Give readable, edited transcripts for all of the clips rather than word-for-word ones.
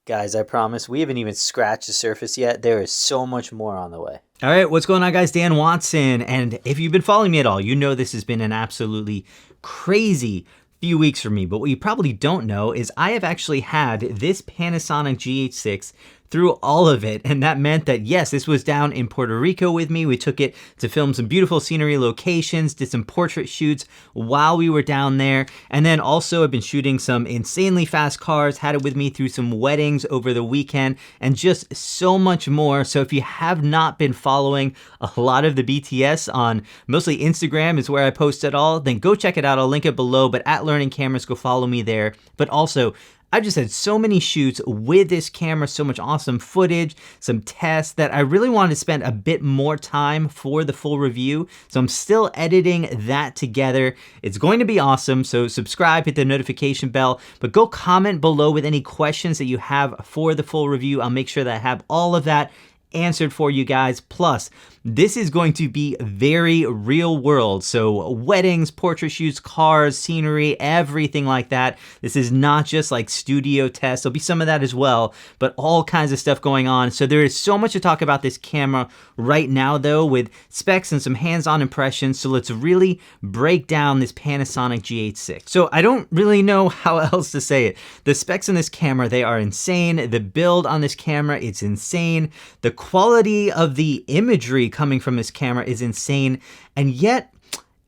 Guys, I promise we haven't even scratched the surface yet. There is so much more on the way. All right, what's going on, guys? Dan Watson. And if you've been following me at all, you know this has been an absolutely crazy few weeks for me. But what you probably don't know is I have actually had this Panasonic GH6 through all of it. And that meant that, yes, this was down in Puerto Rico with me. We took it to film some beautiful scenery locations, did some portrait shoots while we were down there. And then also I've been shooting some insanely fast cars, had it with me through some weddings over the weekend, and just so much more. So if you have not been following a lot of the BTS on mostly Instagram is where I post it all, then go check it out. I'll link it below, but at Learning Cameras, go follow me there. But also, I've just had so many shoots with this camera, so much awesome footage, some tests that I really wanted to spend a bit more time for the full review. So I'm still editing that together. It's going to be awesome. So subscribe, hit the notification bell, but go comment below with any questions that you have for the full review. I'll make sure that I have all of that answered for you guys. Plus, this is going to be very real world. So weddings, portrait shoots, cars, scenery, everything like that. This is not just like studio tests. There'll be some of that as well, but all kinds of stuff going on. So there is so much to talk about this camera right now though, with specs and some hands-on impressions. So let's really break down this Panasonic GH6. So I don't really know how else to say it. The specs on this camera, they are insane. The build on this camera, it's insane. The quality of the imagery coming from this camera is insane, and yet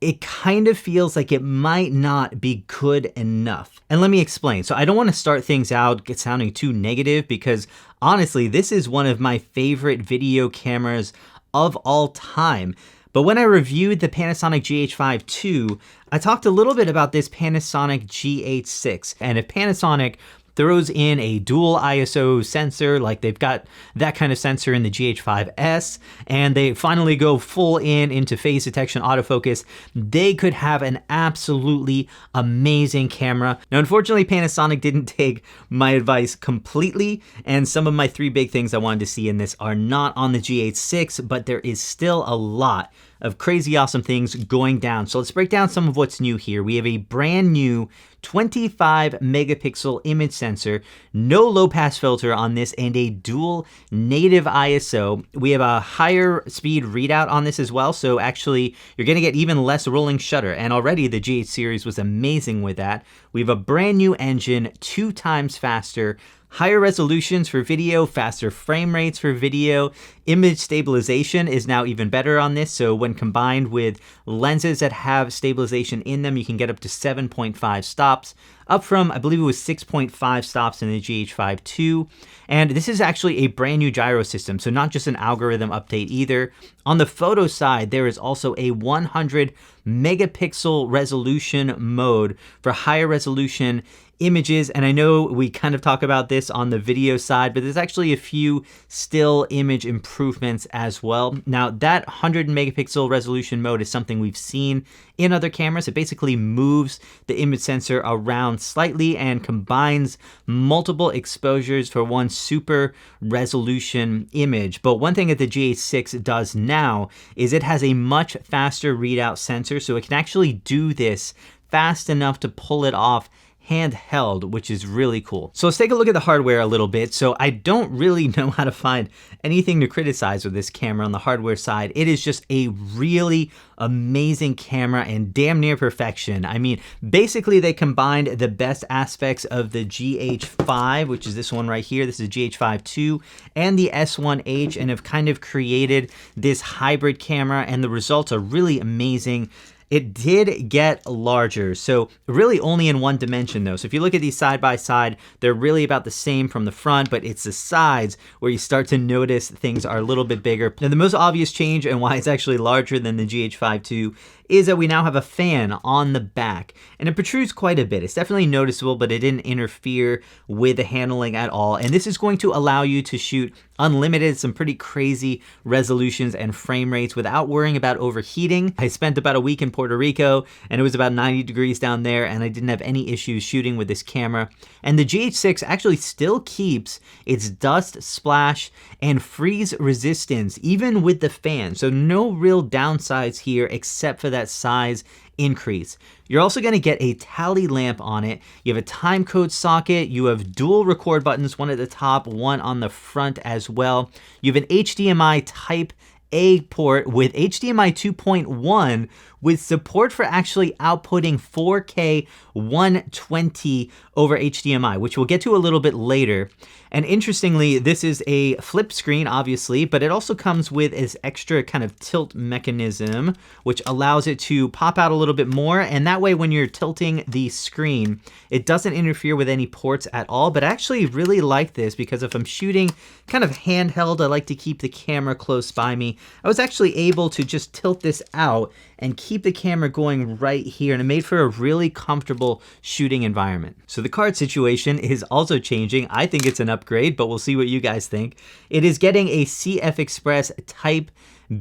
it kind of feels like it might not be good enough. And let me explain. So I don't want to start things out sounding too negative, because honestly, this is one of my favorite video cameras of all time. But when I reviewed the Panasonic GH5 II, I talked a little bit about this Panasonic GH6. And if Panasonic throws in a dual ISO sensor, like they've got that kind of sensor in the GH5S, and they finally go full into phase detection autofocus, they could have an absolutely amazing camera. Now, unfortunately, Panasonic didn't take my advice completely, and some of my three big things I wanted to see in this are not on the GH6, but there is still a lot of crazy awesome things going down. So let's break down some of what's new here. We have a brand new 25 megapixel image sensor, no low pass filter on this, and a dual native ISO. We have a higher speed readout on this as well. So actually you're gonna get even less rolling shutter. And already the GH series was amazing with that. We have a brand new engine, 2 times faster, higher resolutions for video, faster frame rates for video. Image stabilization is now even better on this. So when combined with lenses that have stabilization in them, you can get up to 7.5 stops, up from, I believe it was 6.5 stops in the GH5 II. And this is actually a brand new gyro system, so not just an algorithm update either. On the photo side, there is also a 100 megapixel resolution mode for higher resolution images. And I know we kind of talk about this on the video side, but there's actually a few still image improvements as well. Now, that 100 megapixel resolution mode is something we've seen in other cameras. It basically moves the image sensor around slightly and combines multiple exposures for one super resolution image. But one thing that the GH6 does now is it has a much faster readout sensor, so it can actually do this fast enough to pull it off handheld, which is really cool. So let's take a look at the hardware a little bit. So I don't really know how to find anything to criticize with this camera on the hardware side. It is just a really amazing camera and damn near perfection. I mean, basically they combined the best aspects of the GH5, which is this one right here. This is GH5 II, and the S1H, and have kind of created this hybrid camera, and the results are really amazing. It did get larger, so really only in one dimension though. So if you look at these side by side, they're really about the same from the front, but it's the sides where you start to notice things are a little bit bigger. Now the most obvious change, and why it's actually larger than the GH5 II, is that we now have a fan on the back, and it protrudes quite a bit. It's definitely noticeable, but it didn't interfere with the handling at all. And this is going to allow you to shoot unlimited, some pretty crazy resolutions and frame rates without worrying about overheating. I spent about a week in Puerto Rico, and it was about 90 degrees down there, and I didn't have any issues shooting with this camera. And the GH6 actually still keeps its dust, splash, and freeze resistance, even with the fan. So no real downsides here except for that that size increase. You're also going to get a tally lamp on it. You have a time code socket. You have dual record buttons, one at the top, one on the front as well. You have an HDMI Type A port with HDMI 2.1 with support for actually outputting 4K 120 over HDMI, which we'll get to a little bit later. And interestingly, this is a flip screen, obviously, but it also comes with this extra kind of tilt mechanism, which allows it to pop out a little bit more. And that way, when you're tilting the screen, it doesn't interfere with any ports at all. But I actually really like this because if I'm shooting kind of handheld, I like to keep the camera close by me. I was actually able to just tilt this out and keep the camera going right here, and it made for a really comfortable shooting environment. So the card situation is also changing. I think it's an upgrade, but we'll see what you guys think. It is getting a CF Express Type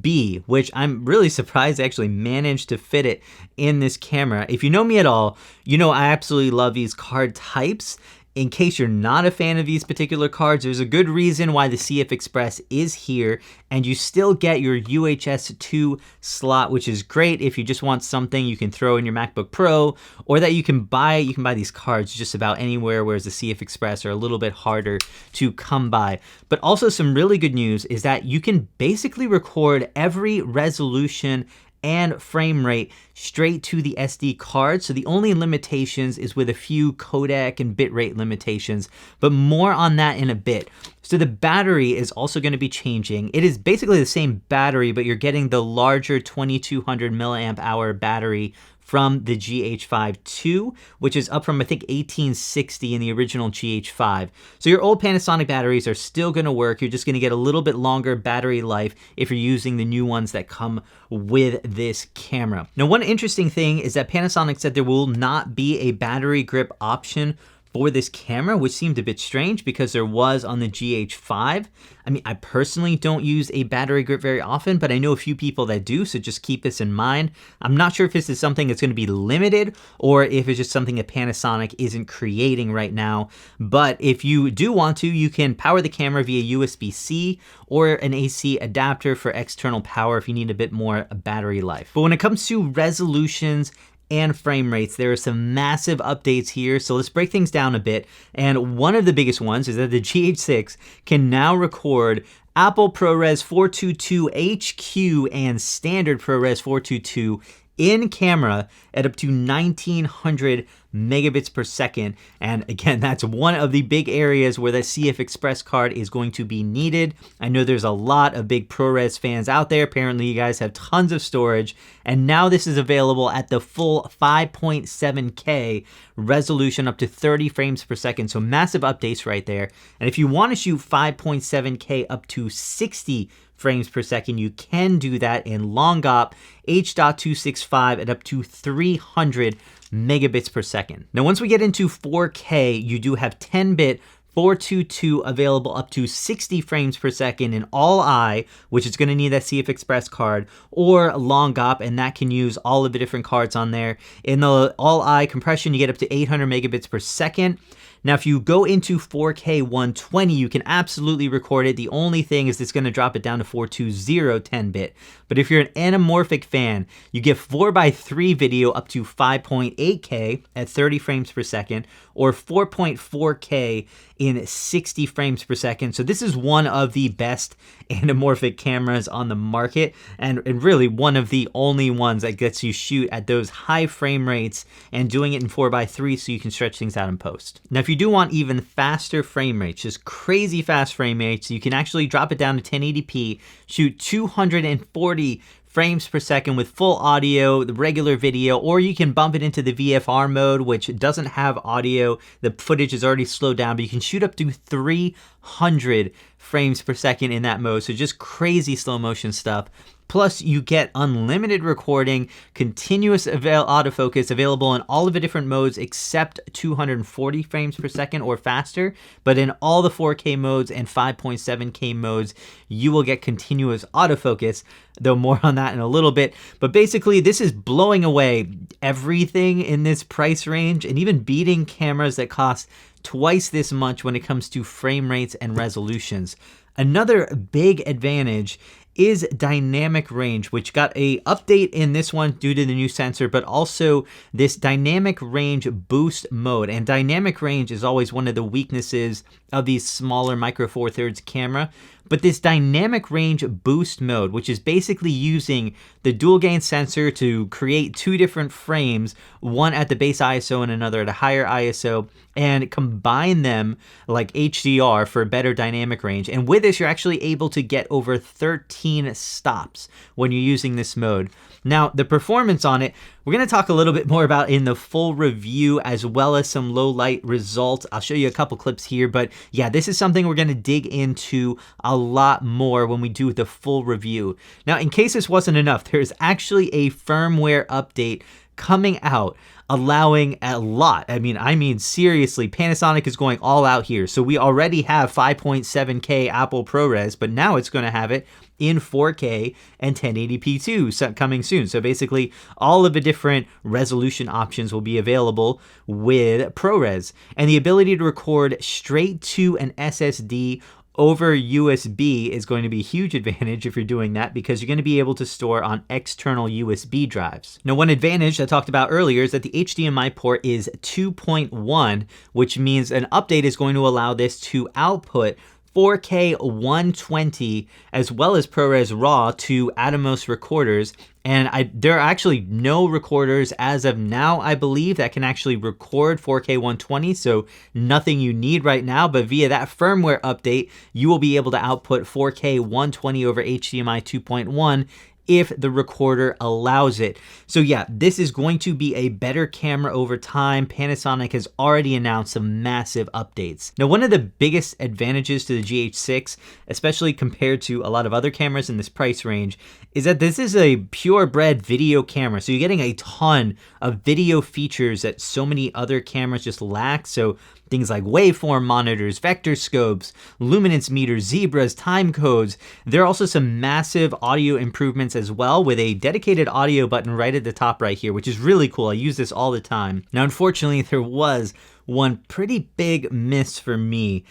B, which I'm really surprised I actually managed to fit it in this camera. If you know me at all, you know I absolutely love these card types. In case you're not a fan of these particular cards, there's a good reason why the CF Express is here, and you still get your UHS 2 slot, which is great if you just want something you can throw in your MacBook Pro, or that you can buy these cards just about anywhere, whereas the CF Express are a little bit harder to come by. But also some really good news is that you can basically record every resolution and frame rate straight to the SD card. So the only limitations is with a few codec and bitrate limitations, but more on that in a bit. So the battery is also going to be changing. It is basically the same battery, but you're getting the larger 2200 milliamp hour battery from the GH5 which is up from I think 1860 in the original GH5. So your old Panasonic batteries are still going to work. You're just going to get a little bit longer battery life if you're using the new ones that come with this camera. Now, one interesting thing is that Panasonic said there will not be a battery grip option for this camera, which seemed a bit strange because there was on the GH5. I mean, I personally don't use a battery grip very often, but I know a few people that do, so just keep this in mind. I'm not sure if this is something that's going to be limited or if it's just something that Panasonic isn't creating right now. But if you do want to, you can power the camera via USB-C or an AC adapter for external power if you need a bit more battery life. But when it comes to resolutions and frame rates, there are some massive updates here. So let's break things down a bit. And one of the biggest ones is that the GH6 can now record Apple ProRes 422 HQ and standard ProRes 422 in camera at up to 1900 megabits per second. And again, that's one of the big areas where the CF Express card is going to be needed. I know there's a lot of big ProRes fans out there. Apparently you guys have tons of storage, and now this is available at the full 5.7K resolution up to 30 frames per second. So massive updates right there. And if you want to shoot 5.7K up to 60 frames per second, you can do that in long op H.265 at up to 300 megabits per second. Now, once we get into 4K, you do have 10-bit 422 available up to 60 frames per second in all-I, which is going to need that CF Express card, or long op, and that can use all of the different cards on there. In the all-I compression, you get up to 800 megabits per second. Now, if you go into 4K 120, you can absolutely record it. The only thing is it's going to drop it down to 420 10-bit. But if you're an anamorphic fan, you get 4:3 video up to 5.8K at 30 frames per second, or 4.4K in 60 frames per second. So this is one of the best anamorphic cameras on the market, and really one of the only ones that gets you shoot at those high frame rates and doing it in 4:3 so you can stretch things out in post. Now, if you do want even faster frame rates, just crazy fast frame rates, you can actually drop it down to 1080p, shoot 240 frames per second with full audio, the regular video, or you can bump it into the VFR mode, which doesn't have audio. The footage is already slowed down, but you can shoot up to 300 frames per second in that mode. So just crazy slow motion stuff. Plus, you get unlimited recording, continuous autofocus available in all of the different modes except 240 frames per second or faster. But in all the 4K modes and 5.7K modes, you will get continuous autofocus, though more on that in a little bit. But basically, this is blowing away everything in this price range and even beating cameras that cost twice this much when it comes to frame rates and resolutions. Another big advantage is dynamic range, which got a update in this one due to the new sensor, but also this dynamic range boost mode. And dynamic range is always one of the weaknesses of these smaller Micro Four Thirds camera. But this dynamic range boost mode, which is basically using the dual gain sensor to create two different frames, one at the base ISO and another at a higher ISO, and combine them like HDR for better dynamic range. And with this, you're actually able to get over 13 stops when you're using this mode. Now, the performance on it, we're going to talk a little bit more about in the full review, as well as some low light results. I'll show you a couple clips here, but yeah, this is something we're going to dig into a lot more when we do the full review. Now, in case this wasn't enough, there's actually a firmware update coming out, allowing a lot. I mean, seriously, Panasonic is going all out here. So we already have 5.7K Apple ProRes, but now it's going to have it in 4K and 1080p too, coming soon. So basically, all of the different resolution options will be available with ProRes. And the ability to record straight to an SSD over USB is going to be a huge advantage if you're doing that, because you're going to be able to store on external USB drives. Now, one advantage I talked about earlier is that the HDMI port is 2.1, which means an update is going to allow this to output 4K 120 as well as ProRes RAW to Atomos recorders. And there are actually no recorders as of now, I believe, that can actually record 4K 120, so nothing you need right now. But via that firmware update, you will be able to output 4K 120 over HDMI 2.1 if the recorder allows it. So yeah, this is going to be a better camera over time. Panasonic has already announced some massive updates. Now, one of the biggest advantages to the GH6, especially compared to a lot of other cameras in this price range, is that this is a purebred video camera. So you're getting a ton of video features that so many other cameras just lack. So things like waveform monitors, vector scopes, luminance meters, zebras, time codes. There are also some massive audio improvements as well, with a dedicated audio button right at the top right here, which is really cool. I use this all the time. Now, unfortunately, there was one pretty big miss for me,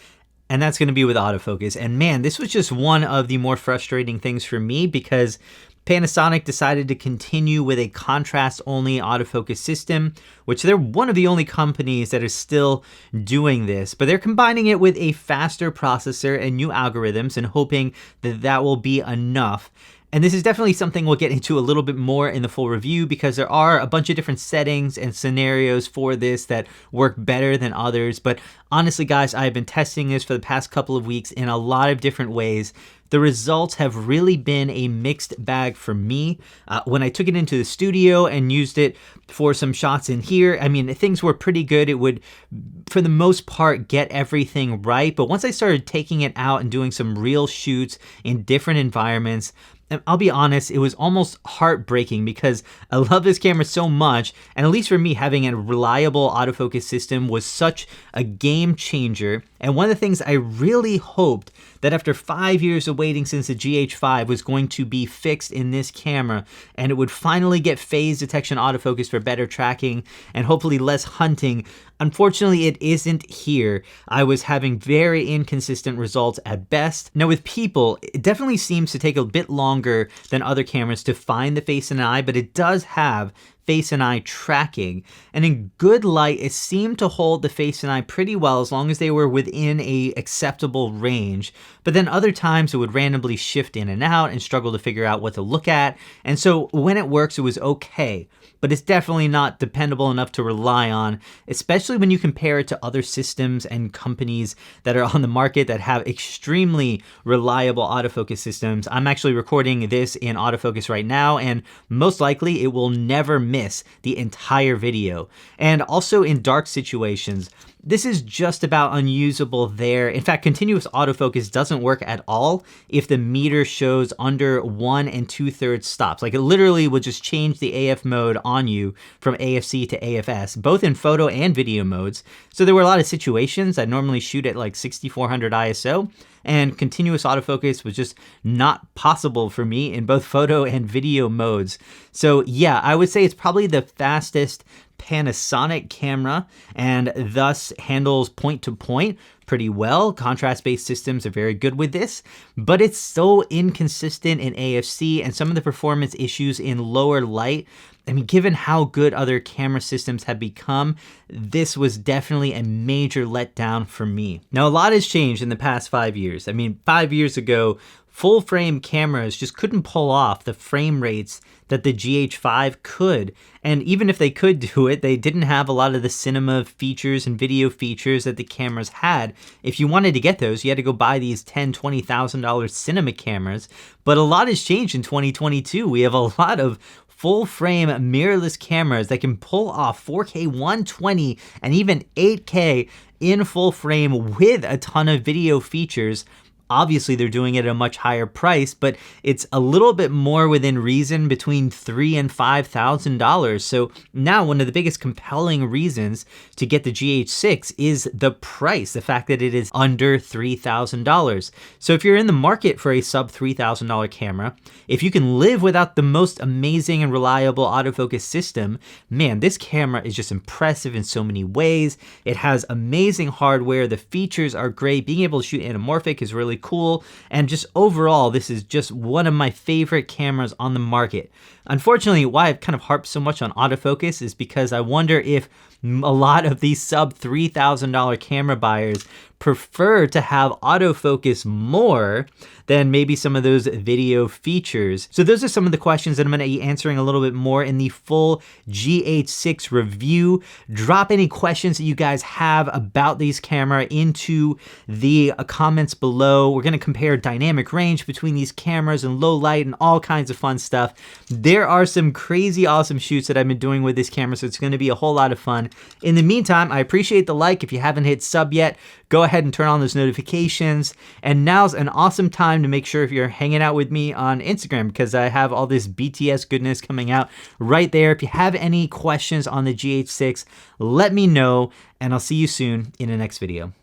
and that's going to be with autofocus. And man, this was just one of the more frustrating things for me, because Panasonic decided to continue with a contrast-only autofocus system, which they're one of the only companies that is still doing this, but they're combining it with a faster processor and new algorithms and hoping that that will be enough. And this is definitely something we'll get into a little bit more in the full review, because there are a bunch of different settings and scenarios for this that work better than others. But honestly, guys, I've been testing this for the past couple of weeks in a lot of different ways. The results have really been a mixed bag for me. When I took it into the studio and used it for some shots in here, I mean, things were pretty good. It would, for the most part, get everything right. But once I started taking it out and doing some real shoots in different environments, and I'll be honest, it was almost heartbreaking, because I love this camera so much, and at least for me, having a reliable autofocus system was such a game changer. And one of the things I really hoped that after 5 years of waiting since the GH5 was going to be fixed in this camera, and it would finally get phase detection autofocus for better tracking and hopefully less hunting. Unfortunately, it isn't here. I was having very inconsistent results at best. Now, with people, it definitely seems to take a bit longer than other cameras to find the face and eye, but it does have face and eye tracking. And in good light, it seemed to hold the face and eye pretty well as long as they were within a acceptable range. But then other times it would randomly shift in and out and struggle to figure out what to look at. And so when it works, it was okay. But it's definitely not dependable enough to rely on, especially when you compare it to other systems and companies that are on the market that have extremely reliable autofocus systems. I'm actually recording this in autofocus right now, and most likely it will never miss the entire video. And also in dark situations, this is just about unusable there. In fact, continuous autofocus doesn't work at all if the meter shows under 1 2/3 stops. Like, it literally would just change the AF mode on you from AFC to AFS, both in photo and video modes. So there were a lot of situations I normally shoot at like 6400 ISO, and continuous autofocus was just not possible for me in both photo and video modes. So yeah, I would say it's probably the fastest Panasonic camera, and thus handles point to point pretty well. Contrast-based systems are very good with this, but it's so inconsistent in AFC and some of the performance issues in lower light. I mean, given how good other camera systems have become, this was definitely a major letdown for me. Now, a lot has changed in the past 5 years. I mean, 5 years ago, full frame cameras just couldn't pull off the frame rates that the GH5 could. And even if they could do it, they didn't have a lot of the cinema features and video features that the cameras had. If you wanted to get those, you had to go buy these $10,000, $20,000 cinema cameras. But a lot has changed in 2022. We have a lot of full frame mirrorless cameras that can pull off 4K 120 and even 8K in full frame with a ton of video features. Obviously, they're doing it at a much higher price, but it's a little bit more within reason, between $3,000 and $5,000. So now one of the biggest compelling reasons to get the GH6 is the price, the fact that it is under $3,000. So if you're in the market for a sub $3,000 camera, if you can live without the most amazing and reliable autofocus system, man, this camera is just impressive in so many ways. It has amazing hardware. The features are great. Being able to shoot anamorphic is really cool, and just overall, this is just one of my favorite cameras on the market. Unfortunately, why I've kind of harped so much on autofocus is because I wonder if a lot of these sub $3,000 camera buyers prefer to have autofocus more than maybe some of those video features. So those are some of the questions that I'm going to be answering a little bit more in the full GH6 review. Drop any questions that you guys have about these camera into the comments below. We're going to compare dynamic range between these cameras and low light and all kinds of fun stuff. There are some crazy awesome shoots that I've been doing with this camera, so it's going to be a whole lot of fun. In the meantime, I appreciate the like. If you haven't hit sub yet, go ahead and turn on those notifications. And now's an awesome time to make sure if you're hanging out with me on Instagram, because I have all this BTS goodness coming out right there. If you have any questions on the GH6, let me know, and I'll see you soon in the next video.